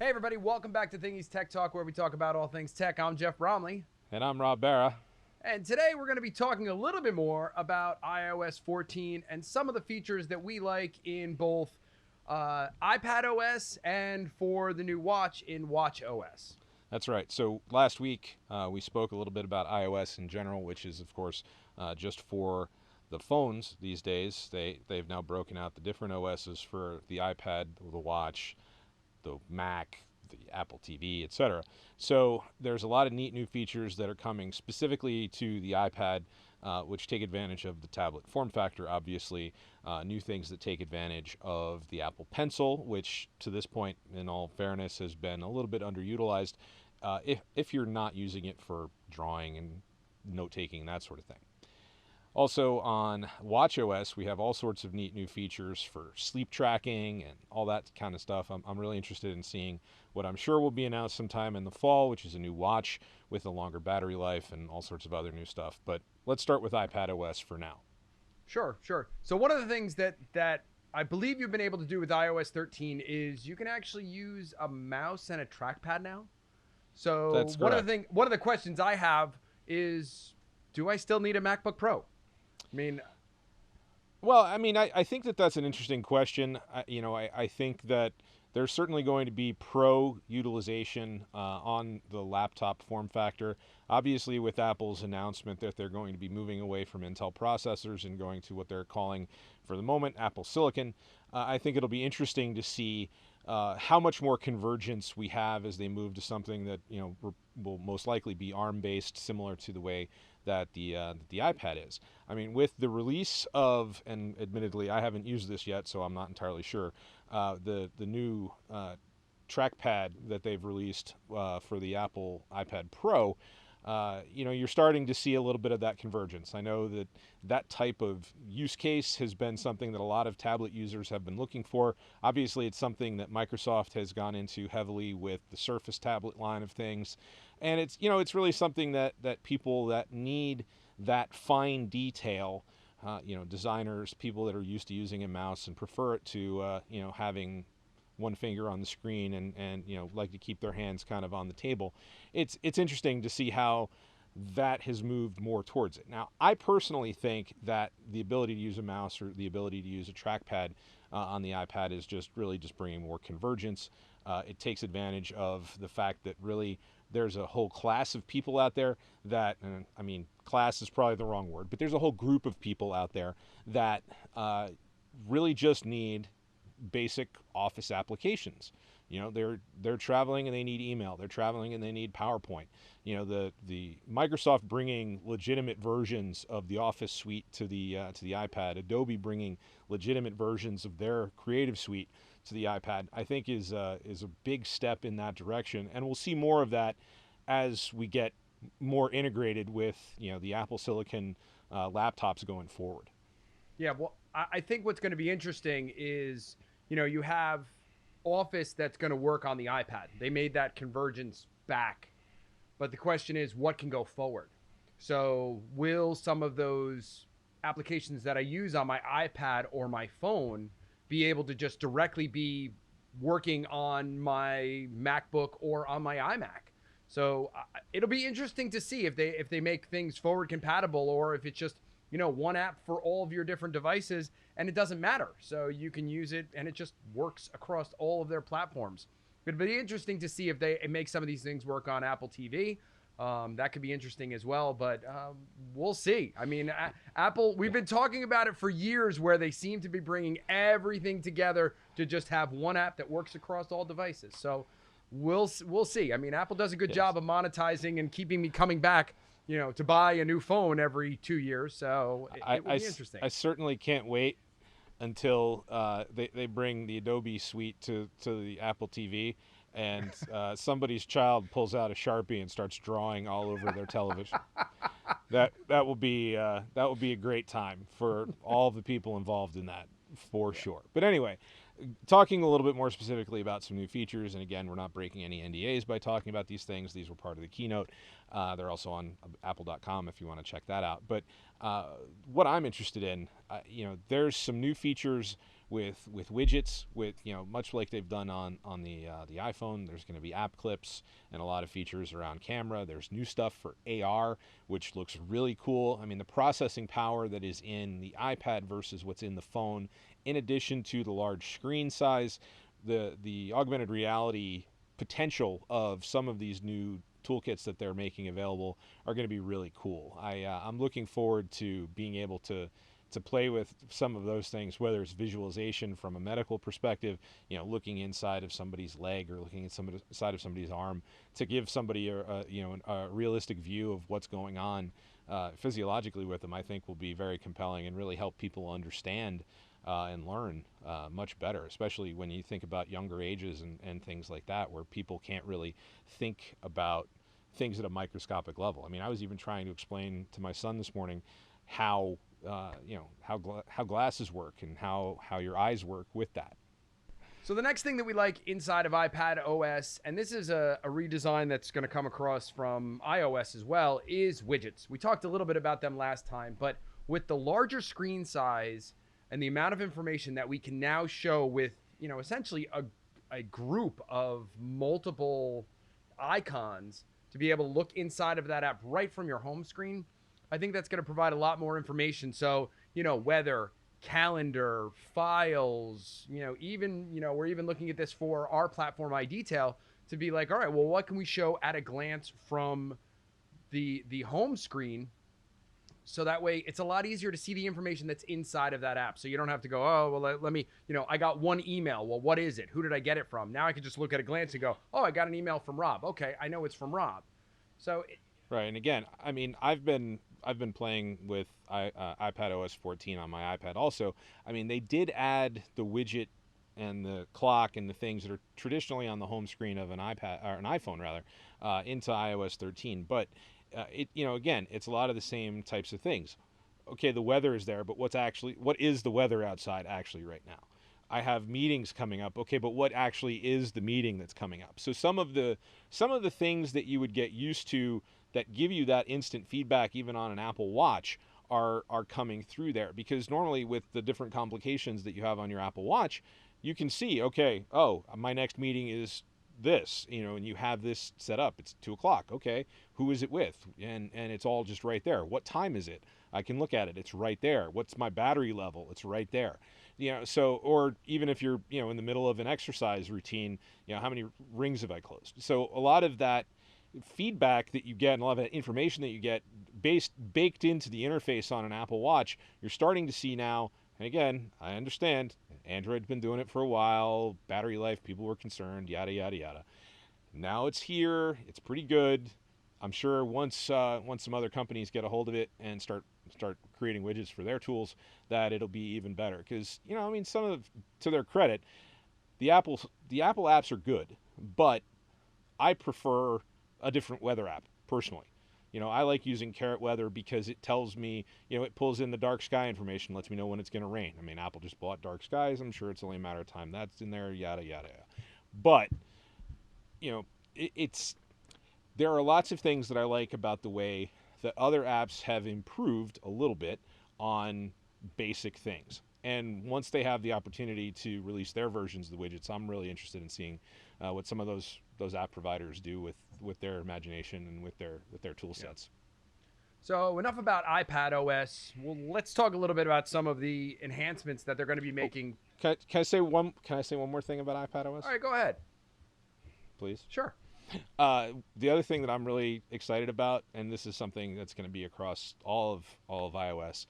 Hey everybody, welcome back to Thingee's Tech Talk, where we talk about all things tech. I'm Jeff Bromley, And I'm Rob Barra. and today we're going to be talking a little bit more about iOS 14 and some of the features that we like in both iPadOS and for the new watch in watchOS. That's right. So last week we spoke a little bit about iOS in general, which is, of course, just for the phones these days. They've now broken out the different OSs for the iPad, the watch, the Mac, the Apple TV, etc. So there's a lot of neat new features that are coming specifically to the iPad, which take advantage of the tablet form factor, obviously. New things that take advantage of the Apple Pencil, which to this point, in all fairness, has been a little bit underutilized if you're not using it for drawing and note taking, that sort of thing. Also on watchOS, we have all sorts of neat new features for sleep tracking and all that kind of stuff. I'm really interested in seeing what I'm sure will be announced sometime in the fall, which is a new watch with a longer battery life and all sorts of other new stuff. But let's start with iPadOS for now. Sure. So one of the things that I believe you've been able to do with iOS 13 is you can actually use a mouse and a trackpad now. So That's correct. one of the questions I have is, do I still need a MacBook Pro? I mean, Well, I mean, I think that that's an interesting question. I think that there's certainly going to be pro utilization on the laptop form factor. Obviously, with Apple's announcement that they're going to be moving away from Intel processors and going to what they're calling, for the moment, Apple Silicon, I think it'll be interesting to see how much more convergence we have as they move to something that will most likely be ARM-based, similar to the way that the iPad is. I mean, with the release of, and admittedly, I haven't used this yet, so I'm not entirely sure, the new trackpad that they've released for the Apple iPad Pro. You're starting to see a little bit of that convergence. I know that that type of use case has been something that a lot of tablet users have been looking for. Obviously, it's something that Microsoft has gone into heavily with the Surface tablet line of things, and it's really something that people that need that fine detail, designers, people that are used to using a mouse and prefer it to having one finger on the screen and like to keep their hands kind of on the table. It's interesting to see how that has moved more towards it. Now, I personally think that the ability to use a mouse or the ability to use a trackpad on the iPad is just really just bringing more convergence. It takes advantage of the fact that really there's a whole class of people out there that, I mean, class is probably the wrong word, but there's a whole group of people out there that really just need basic office applications. They're traveling and they need email. They're traveling and they need PowerPoint. The Microsoft bringing legitimate versions of the Office suite to the iPad. Adobe bringing legitimate versions of their Creative Suite to the iPad. I think is a big step in that direction, and we'll see more of that as we get more integrated with the Apple Silicon laptops going forward. yeah, well, I think what's going to be interesting is, you have Office that's going to work on the iPad. They made that convergence back. But the question is, what can go forward? So, will some of those applications that I use on my iPad or my phone be able to just directly be working on my MacBook or on my iMac? So it'll be interesting to see if they make things forward compatible, or if it's just one app for all of your different devices and it doesn't matter. So you can use it and it just works across all of their platforms. It'd be interesting to see if they make some of these things work on Apple TV. That could be interesting as well, but we'll see. I mean, Apple, we've been talking about it for years, where they seem to be bringing everything together to just have one app that works across all devices. So we'll see. I mean, Apple does a good Yes. job of monetizing and keeping me coming back, to buy a new phone every 2 years. So it will be interesting. I certainly can't wait until they bring the Adobe suite to the Apple TV, and somebody's child pulls out a Sharpie and starts drawing all over their television. That will be a great time for all the people involved in that, for Yeah. sure. But anyway, talking a little bit more specifically about some new features, and again, we're not breaking any NDAs by talking about these things. These were part of the keynote. They're also on apple.com if you want to check that out. But what I'm interested in, there's some new features with widgets, with much like they've done on the iPhone. There's going to be app clips and a lot of features around camera. There's new stuff for AR, which looks really cool. I mean, the processing power that is in the iPad versus what's in the phone, in addition to the large screen size, the augmented reality potential of some of these new toolkits that they're making available are going to be really cool. I'm looking forward to being able to play with some of those things, whether it's visualization from a medical perspective, looking inside of somebody's leg or looking inside of somebody's arm to give somebody a realistic view of what's going on physiologically with them. I think will be very compelling and really help people understand and learn much better, especially when you think about younger ages and things like that, where people can't really think about things at a microscopic level. I mean, I was even trying to explain to my son this morning how how glasses work and how your eyes work with that. So the next thing that we like inside of iPadOS, and this is a redesign that's going to come across from iOS as well, is widgets. We talked a little bit about them last time, but with the larger screen size and the amount of information that we can now show with, essentially a group of multiple icons to be able to look inside of that app right from your home screen, I think that's going to provide a lot more information. So, weather, calendar, files, even, we're even looking at this for our platform iDetail to be like, all right, well, what can we show at a glance from the home screen? So that way it's a lot easier to see the information that's inside of that app. So you don't have to go, oh, well, let me, I got one email. Well, what is it? Who did I get it from? Now I can just look at a glance and go, oh, I got an email from Rob. Okay, I know it's from Rob. So right, and again, I mean, I've been playing with iPadOS 14 on my iPad also. I mean, they did add the widget and the clock and the things that are traditionally on the home screen of an iPad or an iPhone rather into iOS 13, but again, it's a lot of the same types of things. Okay, the weather is there, but what is the weather outside actually right now? I have meetings coming up. Okay, but what actually is the meeting that's coming up? So some of the things that you would get used to that give you that instant feedback even on an Apple Watch are coming through there, because normally with the different complications that you have on your Apple Watch, you can see, okay, oh, my next meeting is this, and you have this set up. It's 2:00. Okay, who is it with? And it's all just right there. What time is it? I can look at it. It's right there. What's my battery level? It's right there. So, or even if you're, in the middle of an exercise routine, how many rings have I closed? So a lot of that feedback that you get and a lot of that information that you get baked into the interface on an Apple Watch, you're starting to see now. And again, I understand Android's been doing it for a while, battery life, people were concerned, yada, yada, yada. Now it's here, it's pretty good. I'm sure once some other companies get a hold of it and start creating widgets for their tools, that it'll be even better. Because, to their credit, the Apple apps are good, but I prefer a different weather app, personally. I like using Carrot Weather because it tells me, it pulls in the dark sky information, lets me know when it's going to rain. I mean, Apple just bought dark skies. I'm sure it's only a matter of time. That's in there, yada, yada, yada. But, there are lots of things that I like about the way that other apps have improved a little bit on basic things. And once they have the opportunity to release their versions of the widgets, I'm really interested in seeing what some of those app providers do with their imagination and with their tool sets. So enough about iPadOS. Well, let's talk a little bit about some of the enhancements that they're going to be making. Can I say one more thing about iPadOS? All right, go ahead. Please. Sure. The other thing that I'm really excited about, and this is something that's going to be across all of iOS,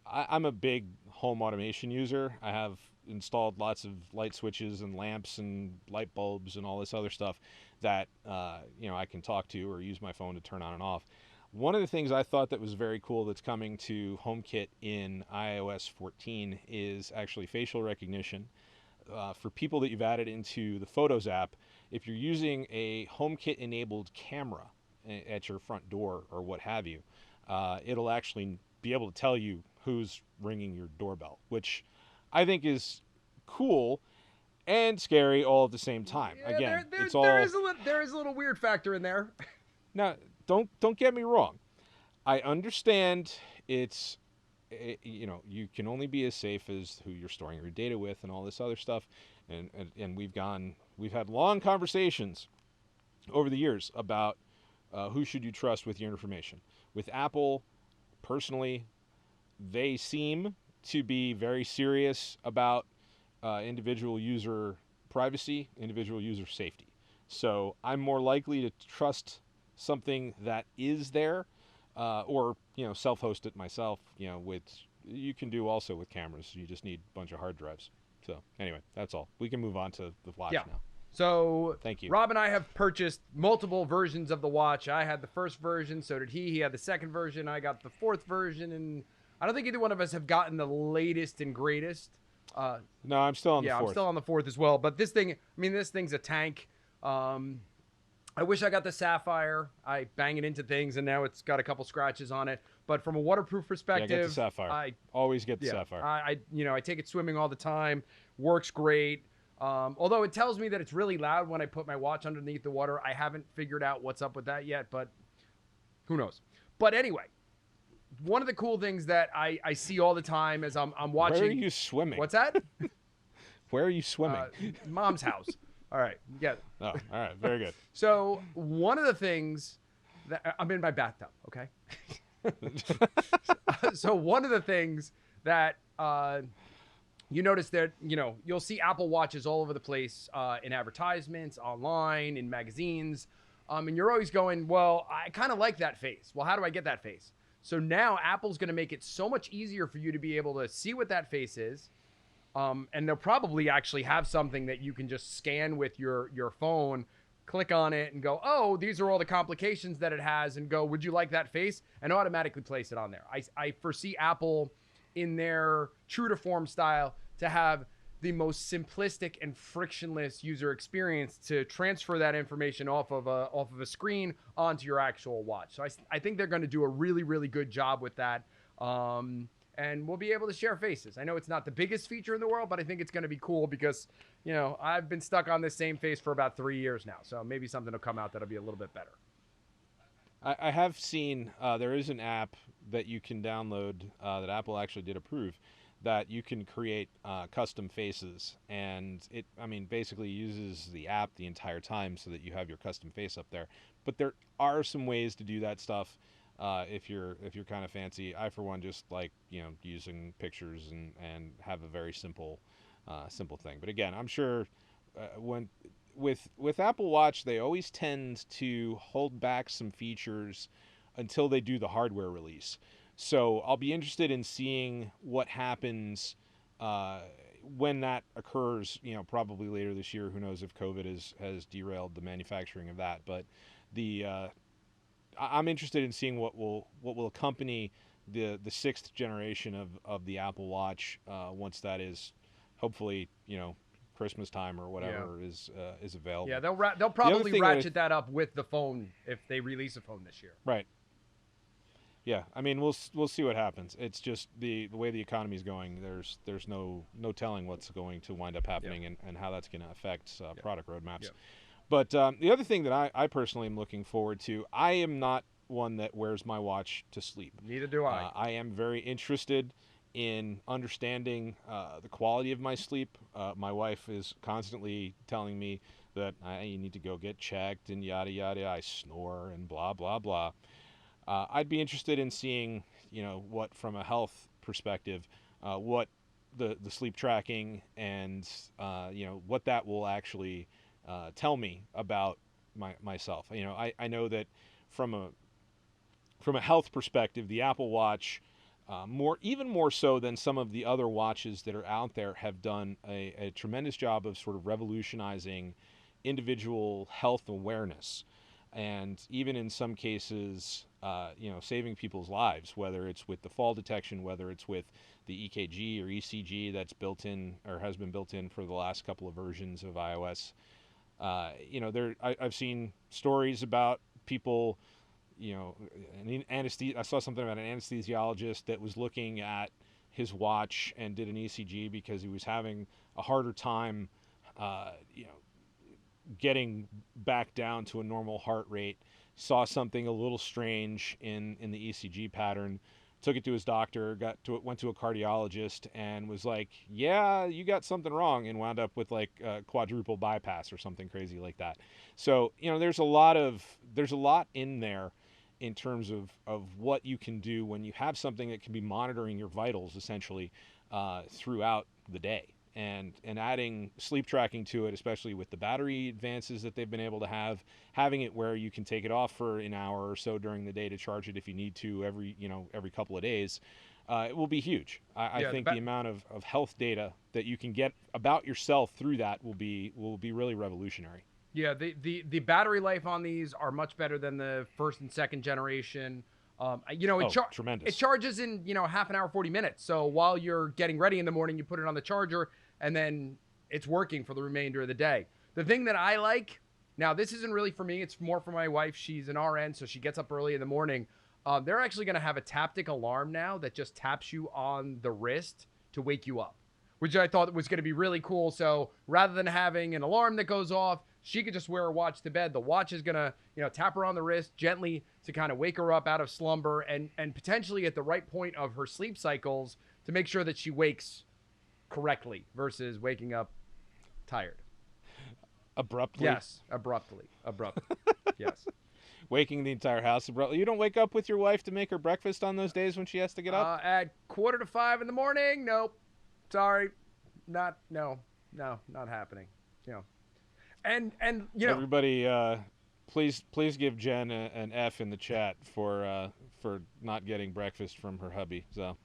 I'm a big home automation user. I have installed lots of light switches and lamps and light bulbs and all this other stuff that I can talk to or use my phone to turn on and off. One of the things I thought that was very cool that's coming to HomeKit in iOS 14 is actually facial recognition. For people that you've added into the Photos app, if you're using a HomeKit-enabled camera at your front door or what have you, it'll actually be able to tell you who's ringing your doorbell, which I think is cool and scary all at the same time. Yeah, Again, there is a little weird factor in there. Now, don't get me wrong. I understand it's you can only be as safe as who you're storing your data with and all this other stuff. And we've had long conversations over the years about who should you trust with your information. With Apple, personally, they seem to be very serious about individual user privacy, individual user safety. So I'm more likely to trust something that is there, or self-host it myself. With you can do also with cameras. You just need a bunch of hard drives. So anyway, that's all. We can move on to the watch now. So Thank you. Rob and I have purchased multiple versions of the watch. I had the first version, so did he. He had the second version. I got the fourth version, and I don't think either one of us have gotten the latest and greatest. No, I'm still on the fourth. I'm still on the fourth as well. But this thing's a tank. I wish I got the Sapphire. I bang it into things, and now it's got a couple scratches on it. But from a waterproof perspective, get the Sapphire. Always get the Sapphire. I take it swimming all the time. Works great. Although it tells me that it's really loud when I put my watch underneath the water. I haven't figured out what's up with that yet, but who knows? But anyway, one of the cool things that I see all the time as I'm watching. Where are you swimming? What's that? Where are you swimming? Mom's house. All right. Yeah. Oh, all right. Very good. So one of the things that I'm in my bathtub. Okay. So one of the things that you notice that you'll see Apple Watches all over the place in advertisements, online, in magazines, and you're always going, well, I kind of like that face. Well, how do I get that face? So now Apple's going to make it so much easier for you to be able to see what that face is. And they'll probably actually have something that you can just scan with your phone, click on it and go, oh, these are all the complications that it has, and go, would you like that face? And automatically place it on there. I foresee Apple in their true to form style to have the most simplistic and frictionless user experience to transfer that information off of a screen onto your actual watch. So I think they're going to do a really, really good job with that. And we'll be able to share faces. I know it's not the biggest feature in the world, but I think it's going to be cool because, I've been stuck on this same face for about 3 years now. So maybe something will come out that'll be a little bit better. I have seen there is an app that you can download that Apple actually did approve that you can create custom faces. And it, basically uses the app the entire time so that you have your custom face up there. But there are some ways to do that stuff. If you're kind of fancy. I for one just like using pictures and have a very simple thing. But again, I'm sure when with Apple Watch, they always tend to hold back some features until they do the hardware release. So I'll be interested in seeing what happens when that occurs. Probably later this year. Who knows if COVID has derailed the manufacturing of that, but I'm interested in seeing what will accompany the sixth generation of the Apple Watch once that is hopefully Christmas time or whatever is available. Yeah, they'll probably ratchet that up with the phone if they release a phone this year. Right. Yeah, we'll see what happens. It's just the way the economy is going. There's no telling what's going to wind up happening and how that's going to affect product roadmaps. Yep. But the other thing that I personally am looking forward to, I am not one that wears my watch to sleep. Neither do I. I am very interested in understanding the quality of my sleep. My wife is constantly telling me that you need to go get checked and yada, yada. I snore and blah, blah, blah. I'd be interested in seeing, what from a health perspective, what the sleep tracking and, what that will actually tell me about myself. I know that from a health perspective, the Apple Watch, even more so than some of the other watches that are out there, have done a tremendous job of sort of revolutionizing individual health awareness, and even in some cases, saving people's lives, whether it's with the fall detection, whether it's with the EKG or ECG that's built in or has been built in for the last couple of versions of iOS. I've seen stories about people, I saw something about an anesthesiologist that was looking at his watch and did an ECG because he was having a harder time, getting back down to a normal heart rate. Saw something a little strange in the ECG pattern, took it to his doctor, went to a cardiologist, and was like, "Yeah, you got something wrong," and wound up with like a quadruple bypass or something crazy like that. So there's a lot in there in terms of what you can do when you have something that can be monitoring your vitals essentially throughout the day. And adding sleep tracking to it, especially with the battery advances that they've been able to have, having it where you can take it off for an hour or so during the day to charge it if you need to every couple of days, it will be huge. I think the amount of health data that you can get about yourself through that will be really revolutionary. Yeah, the battery life on these are much better than the first and second generation. Tremendous. It charges in half an hour, 40 minutes. So while you're getting ready in the morning, you put it on the charger, and then it's working for the remainder of the day. The thing that I like, now this isn't really for me, it's more for my wife. She's an RN, so she gets up early in the morning. They're actually going to have a Taptic Alarm now that just taps you on the wrist to wake you up, which I thought was going to be really cool. So rather than having an alarm that goes off, she could just wear a watch to bed. The watch is going to, tap her on the wrist gently to kind of wake her up out of slumber and potentially at the right point of her sleep cycles to make sure that she wakes correctly versus waking up tired. Abruptly? Yes, abruptly. Yes. Waking the entire house abruptly. You don't wake up with your wife to make her breakfast on those days when she has to get up? At 4:45 in the morning? Nope. Sorry. Not happening. And everybody, please give Jen an F in the chat for not getting breakfast from her hubby. So,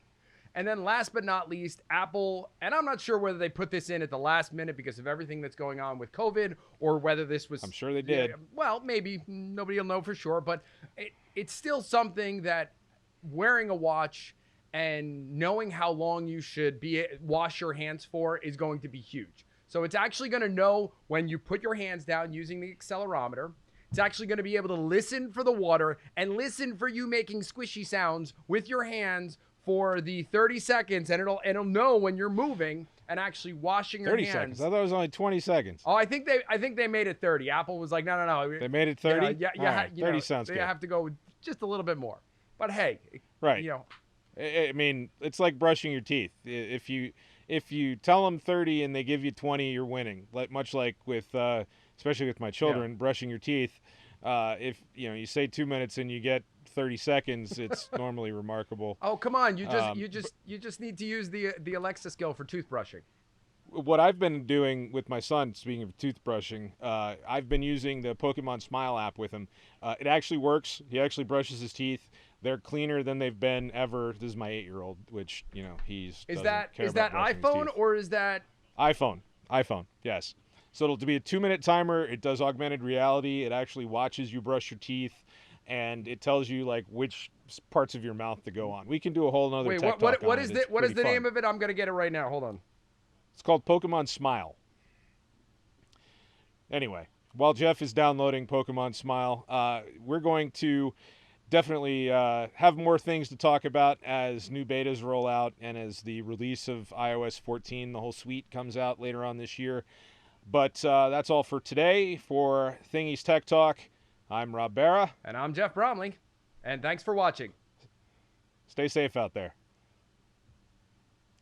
and then last but not least, Apple, and I'm not sure whether they put this in at the last minute because of everything that's going on with COVID, or whether this was. I'm sure they did. Well, maybe nobody will know for sure, but it's still something that wearing a watch and knowing how long you should wash your hands for is going to be huge. So it's actually going to know when you put your hands down using the accelerometer. It's actually going to be able to listen for the water and listen for you making squishy sounds with your hands for the 30 seconds, and it'll know when you're moving and actually washing your 30 hands. 30 seconds. I thought it was only 20 seconds. Oh, I think they made it 30. Apple was like, no. They made it 30? Yeah, 30 sounds good. They have to go just a little bit more. But hey, right. I mean, it's like brushing your teeth. If you tell them 30 and they give you 20, you're winning. Much like with, especially with my children, brushing your teeth. If you say 2 minutes and you get 30 seconds, it's normally remarkable. Oh, come on! You just need to use the Alexa skill for toothbrushing. What I've been doing with my son, speaking of toothbrushing, I've been using the Pokemon Smile app with him. It actually works. He actually brushes his teeth. They're cleaner than they've been ever. This is my 8-year-old, which he's is that iPhone or is that iPhone? iPhone, yes. So it'll be a 2-minute timer. It does augmented reality. It actually watches you brush your teeth, and it tells you like which parts of your mouth to go on. We can do a whole nother. Wait, tech what talk on is it. the what is the name of it? I'm gonna get it right now. Hold on. It's called Pokemon Smile. Anyway, while Jeff is downloading Pokemon Smile, we're going to definitely have more things to talk about as new betas roll out and as the release of iOS 14, the whole suite, comes out later on this year. But that's all for today. For Thingee's Tech Talk, I'm Rob Barra. And I'm Jeff Bromley. And thanks for watching. Stay safe out there.